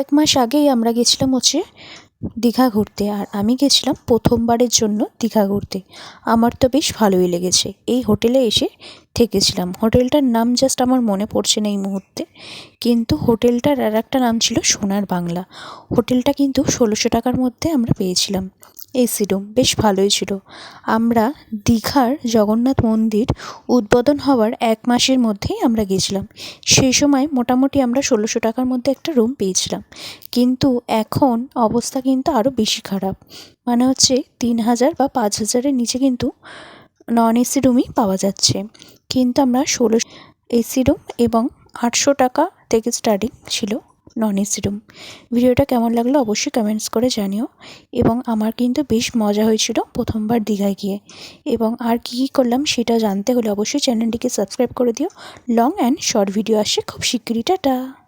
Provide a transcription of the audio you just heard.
এক মাস আগেই আমরা গেছিলাম দীঘা ঘুরতে। আর আমি গেছিলাম প্রথমবারের জন্য দীঘা ঘুরতে। আমার তো বেশ ভালোই লেগেছে। এই হোটেলে এসে থেকেছিলাম। হোটেলটার নাম জাস্ট আমার মনে পড়ছে না এই মুহূর্তে, কিন্তু হোটেলটার আর একটা নাম ছিল সোনার বাংলা। হোটেলটা কিন্তু ১৬০০ টাকার মধ্যে আমরা পেয়েছিলাম। এসি রুম বেশ ভালোই ছিল। আমরা দীঘার জগন্নাথ মন্দির উদ্বোধন হওয়ার ১ মাসের মধ্যেই আমরা গেছিলাম। সেই সময় মোটামুটি আমরা ১৬০০ টাকার মধ্যে একটা রুম পেয়েছিলাম। কিন্তু এখন অবস্থা কিন্তু আরও বেশি খারাপ। মানে ৩,০০০ বা ৫,০০০-এর নিচে কিন্তু নন এসি রুমই পাওয়া যাচ্ছে। কিন্তু আমরা এসি রুম এবং ৮০০ টাকা থেকে স্টার্টিং ছিল নন এসি রুম। ভিডিওটা কেমন লাগলো অবশ্যই কমেন্টস করে জানিও। এবং আমার কিন্তু বেশ মজা হয়েছিল প্রথমবার দীঘায় গিয়ে। এবং আর কী কী করলাম সেটা জানতে হলে অবশ্যই চ্যানেলটিকে সাবস্ক্রাইব করে দিও। লং অ্যান্ড শর্ট ভিডিও আসছে খুব শিগগিরই। টাটা।